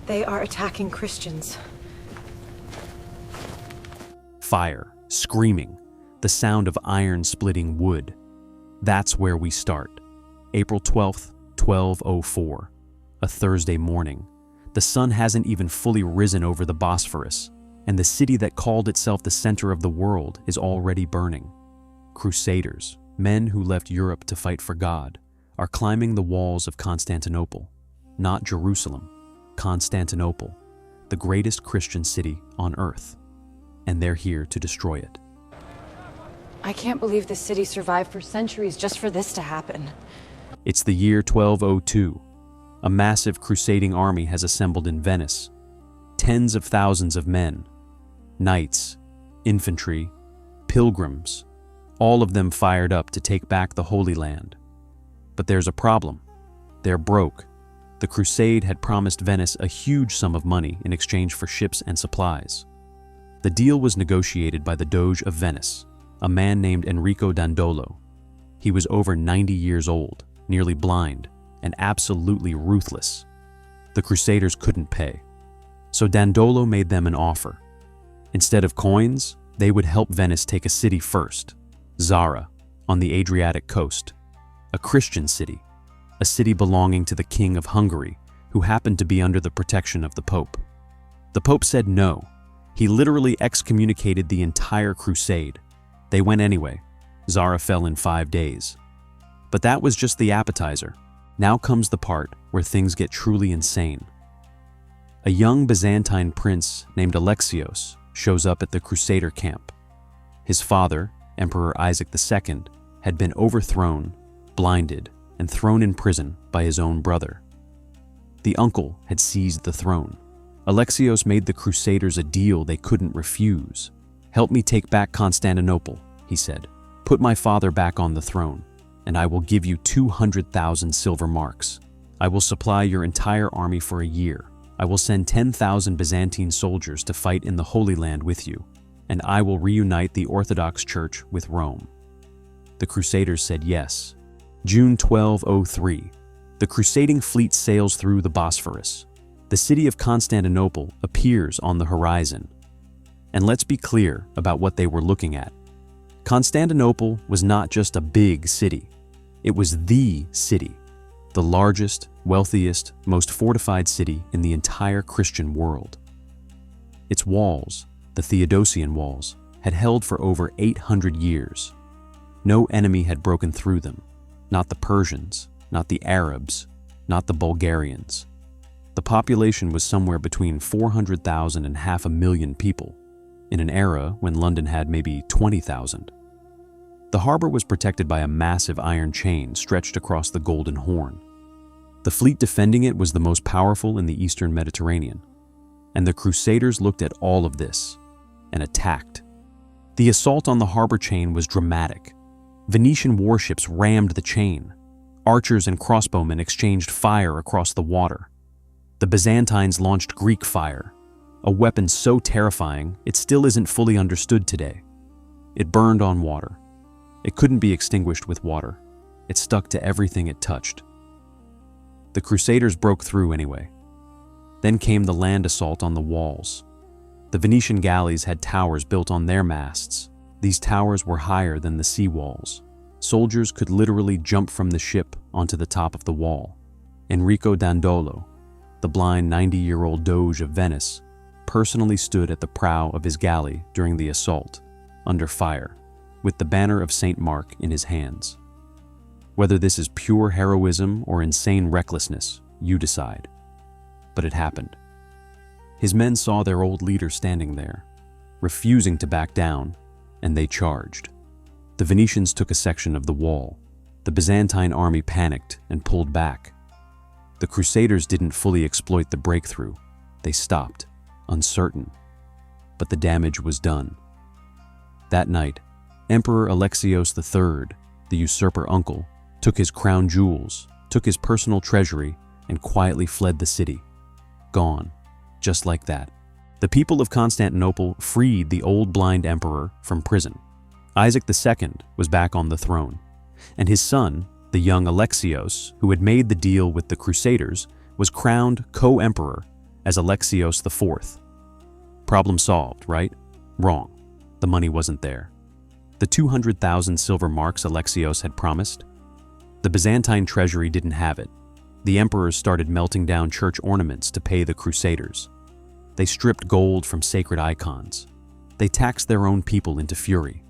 They are attacking Christians. Fire, screaming, the sound of iron splitting wood. That's where we start. April 12th, 1204, a Thursday morning. The sun hasn't even fully risen over the Bosphorus, and the city that called itself the center of the world is already burning. Crusaders, men who left Europe to fight for God, are climbing the walls of Constantinople. Not Jerusalem, Constantinople, the greatest Christian city on earth. And they're here to destroy it. I can't believe this city survived for centuries just for this to happen. It's the year 1202. A massive crusading army has assembled in Venice. Tens of thousands of men, knights, infantry, pilgrims, all of them fired up to take back the Holy Land. But there's a problem. They're broke. The crusade had promised Venice a huge sum of money in exchange for ships and supplies. The deal was negotiated by the Doge of Venice, a man named Enrico Dandolo. He was over 90 years old, nearly blind, and absolutely ruthless. The Crusaders couldn't pay. So Dandolo made them an offer. Instead of coins, they would help Venice take a city first, Zara, on the Adriatic coast, a Christian city, a city belonging to the King of Hungary, who happened to be under the protection of the Pope. The Pope said no. He literally excommunicated the entire crusade. They went anyway. Zara fell in 5 days. But that was just the appetizer. Now comes the part where things get truly insane. A young Byzantine prince named Alexios shows up at the Crusader camp. His father, Emperor Isaac II, had been overthrown, blinded, and thrown in prison by his own brother. The uncle had seized the throne. Alexios made the Crusaders a deal they couldn't refuse. "Help me take back Constantinople," he said. "Put my father back on the throne, and I will give you 200,000 silver marks. I will supply your entire army for a year. I will send 10,000 Byzantine soldiers to fight in the Holy Land with you, and I will reunite the Orthodox Church with Rome." The Crusaders said yes. June 1203. The crusading fleet sails through the Bosphorus. The city of Constantinople appears on the horizon. And let's be clear about what they were looking at. Constantinople was not just a big city. It was the city, the largest, wealthiest, most fortified city in the entire Christian world. Its walls, the Theodosian walls, had held for over 800 years. No enemy had broken through them, not the Persians, not the Arabs, not the Bulgarians. The population was somewhere between 400,000 and 500,000 people, in an era when London had maybe 20,000. The harbor was protected by a massive iron chain stretched across the Golden Horn. The fleet defending it was the most powerful in the Eastern Mediterranean, and the Crusaders looked at all of this and attacked. The assault on the harbor chain was dramatic. Venetian warships rammed the chain. Archers and crossbowmen exchanged fire across the water. The Byzantines launched Greek fire, a weapon so terrifying it still isn't fully understood today. It burned on water. It couldn't be extinguished with water. It stuck to everything it touched. The Crusaders broke through anyway. Then came the land assault on the walls. The Venetian galleys had towers built on their masts. These towers were higher than the sea walls. Soldiers could literally jump from the ship onto the top of the wall. Enrico Dandolo, the blind 90-year-old Doge of Venice, personally stood at the prow of his galley during the assault, under fire, with the banner of St. Mark in his hands. Whether this is pure heroism or insane recklessness, you decide. But it happened. His men saw their old leader standing there, refusing to back down, and they charged. The Venetians took a section of the wall. The Byzantine army panicked and pulled back. The Crusaders didn't fully exploit the breakthrough. They stopped, uncertain. But the damage was done. That night, Emperor Alexios III, the usurper uncle, took his crown jewels, took his personal treasury, and quietly fled the city. Gone, just like that. The people of Constantinople freed the old blind emperor from prison. Isaac II was back on the throne, and his son, the young Alexios, who had made the deal with the Crusaders, was crowned co-emperor as Alexios IV. Problem solved, right? Wrong. The money wasn't there. The 200,000 silver marks Alexios had promised? The Byzantine treasury didn't have it. The emperors started melting down church ornaments to pay the Crusaders. They stripped gold from sacred icons. They taxed their own people into fury.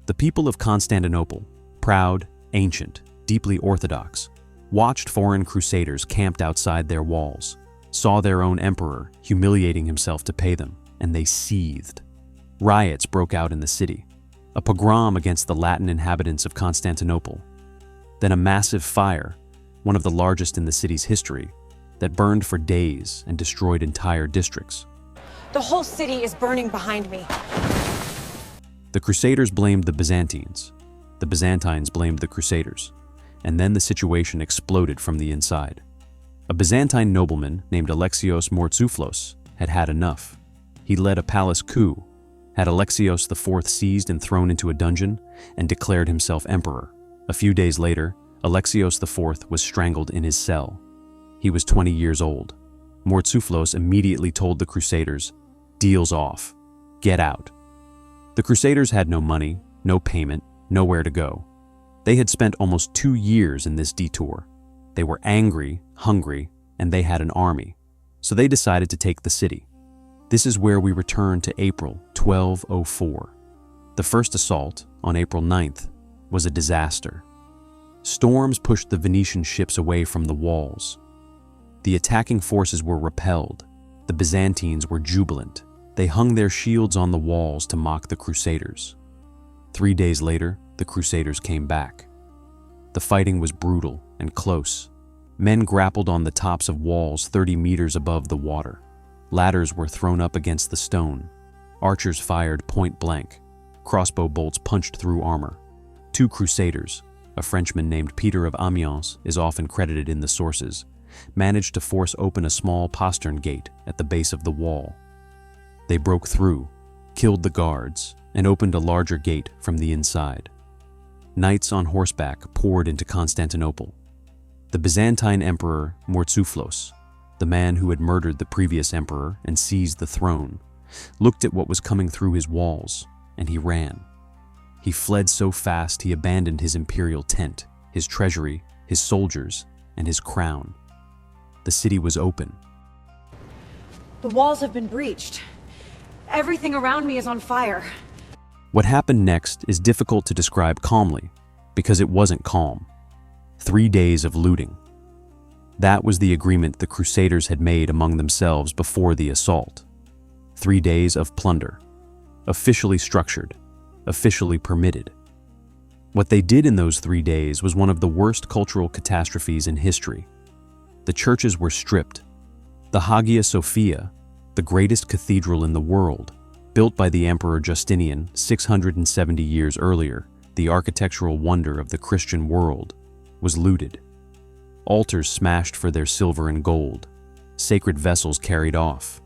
The people of Constantinople, proud, ancient, deeply orthodox, watched foreign crusaders camped outside their walls, saw their own emperor humiliating himself to pay them, and they seethed. Riots broke out in the city, a pogrom against the Latin inhabitants of Constantinople. Then a massive fire, one of the largest in the city's history, that burned for days and destroyed entire districts. The whole city is burning behind me. The Crusaders blamed the Byzantines. The Byzantines blamed the Crusaders. And then the situation exploded from the inside. A Byzantine nobleman named Alexios Mourtzouphlos had had enough. He led a palace coup, had Alexios IV seized and thrown into a dungeon, and declared himself emperor. A few days later, Alexios IV was strangled in his cell. He was 20 years old. Mourtzouphlos immediately told the Crusaders, "Deal's off. Get out." The Crusaders had no money, no payment, nowhere to go. They had spent almost 2 years in this detour. They were angry, hungry, and they had an army. So they decided to take the city. This is where we return to April 1204. The first assault, on April 9th, was a disaster. Storms pushed the Venetian ships away from the walls. The attacking forces were repelled. The Byzantines were jubilant. They hung their shields on the walls to mock the Crusaders. 3 days later, the Crusaders came back. The fighting was brutal and close. Men grappled on the tops of walls 30 meters above the water. Ladders were thrown up against the stone. Archers fired point blank. Crossbow bolts punched through armor. 2 Crusaders, a Frenchman named Peter of Amiens is often credited in the sources, managed to force open a small postern gate at the base of the wall. They broke through, killed the guards, and opened a larger gate from the inside. Knights on horseback poured into Constantinople. The Byzantine Emperor Mourtzouphlos, the man who had murdered the previous emperor and seized the throne, looked at what was coming through his walls, and he ran. He fled so fast he abandoned his imperial tent, his treasury, his soldiers, and his crown. The city was open. The walls have been breached. Everything around me is on fire. What happened next is difficult to describe calmly, because it wasn't calm. 3 days of looting. That was the agreement the Crusaders had made among themselves before the assault. 3 days of plunder. Officially structured. Officially permitted. What they did in those 3 days was one of the worst cultural catastrophes in history. The churches were stripped. The Hagia Sophia, the greatest cathedral in the world, built by the Emperor Justinian 670 years earlier, the architectural wonder of the Christian world, was looted. Altars smashed for their silver and gold, sacred vessels carried off,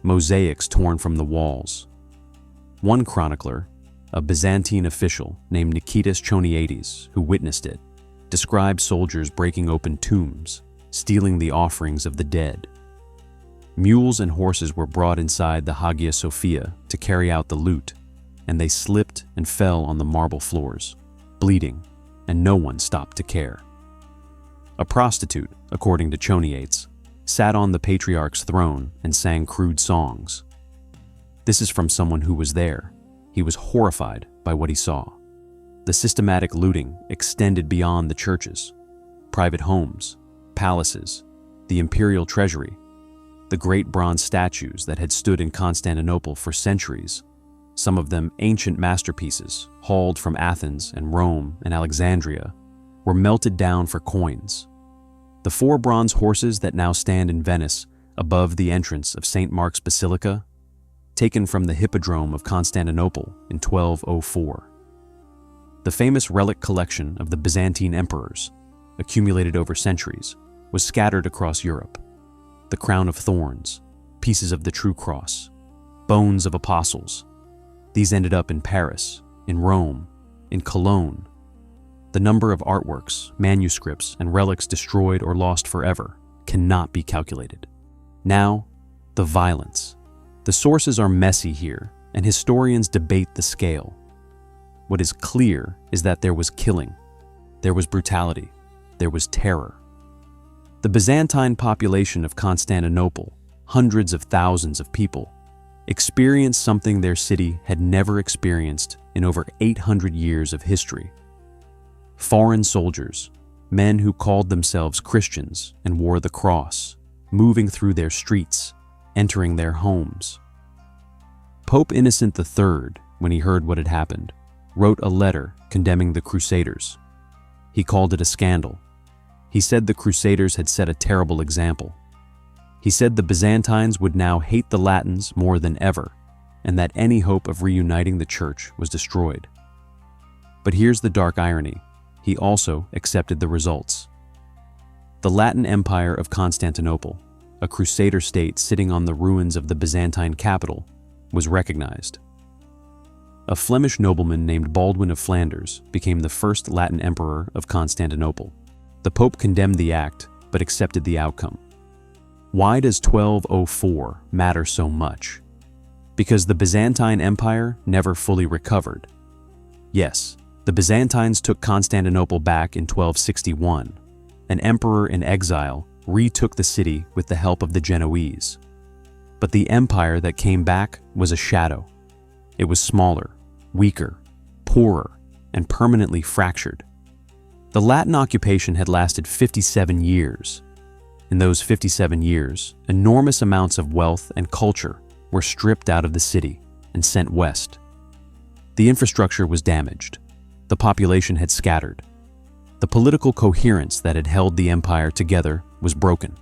mosaics torn from the walls. One chronicler, a Byzantine official named Nikitas Choniates, who witnessed it, described soldiers breaking open tombs, stealing the offerings of the dead. Mules and horses were brought inside the Hagia Sophia to carry out the loot, and they slipped and fell on the marble floors, bleeding, and no one stopped to care. A prostitute, according to Choniates, sat on the patriarch's throne and sang crude songs. This is from someone who was there. He was horrified by what he saw. The systematic looting extended beyond the churches, private homes, palaces, the imperial treasury, the great bronze statues that had stood in Constantinople for centuries, some of them ancient masterpieces hauled from Athens and Rome and Alexandria, were melted down for coins. The 4 bronze horses that now stand in Venice above the entrance of St. Mark's Basilica, taken from the Hippodrome of Constantinople in 1204. The famous relic collection of the Byzantine emperors, accumulated over centuries, was scattered across Europe. The crown of thorns, pieces of the true cross, bones of apostles. These ended up in Paris, in Rome, in Cologne. The number of artworks, manuscripts, and relics destroyed or lost forever cannot be calculated. Now, The violence. The sources are messy here, and historians debate the scale. What is clear is that there was killing, there was brutality, there was terror. The Byzantine population of Constantinople, hundreds of thousands of people, experienced something their city had never experienced in over 800 years of history. Foreign soldiers, men who called themselves Christians and wore the cross, moving through their streets, entering their homes. Pope Innocent III, when he heard what had happened, wrote a letter condemning the Crusaders. He called it a scandal. He said the Crusaders had set a terrible example. He said the Byzantines would now hate the Latins more than ever, and that any hope of reuniting the church was destroyed. But here's the dark irony. He also accepted the results. The Latin Empire of Constantinople, a Crusader state sitting on the ruins of the Byzantine capital, was recognized. A Flemish nobleman named Baldwin of Flanders became the first Latin emperor of Constantinople. The Pope condemned the act, but accepted the outcome. Why does 1204 matter so much? Because the Byzantine Empire never fully recovered. Yes, the Byzantines took Constantinople back in 1261. An emperor in exile retook the city with the help of the Genoese. But the empire that came back was a shadow. It was smaller, weaker, poorer, and permanently fractured. The Latin occupation had lasted 57 years. In those 57 years, enormous amounts of wealth and culture were stripped out of the city and sent west. The infrastructure was damaged. The population had scattered. The political coherence that had held the empire together was broken.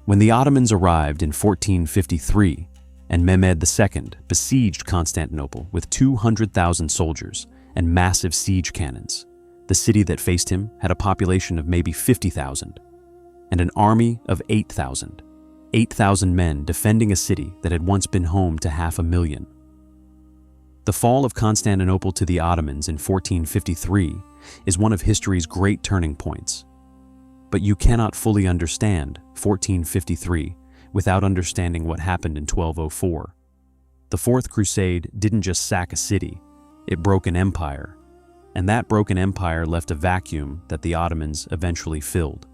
When the Ottomans arrived in 1453 and Mehmed II besieged Constantinople with 200,000 soldiers and massive siege cannons, the city that faced him had a population of maybe 50,000 and an army of 8,000. 8,000 men defending a city that had once been home to 500,000. The fall of Constantinople to the Ottomans in 1453 is one of history's great turning points. But you cannot fully understand 1453 without understanding what happened in 1204. The Fourth Crusade didn't just sack a city, it broke an empire. And that broken empire left a vacuum that the Ottomans eventually filled.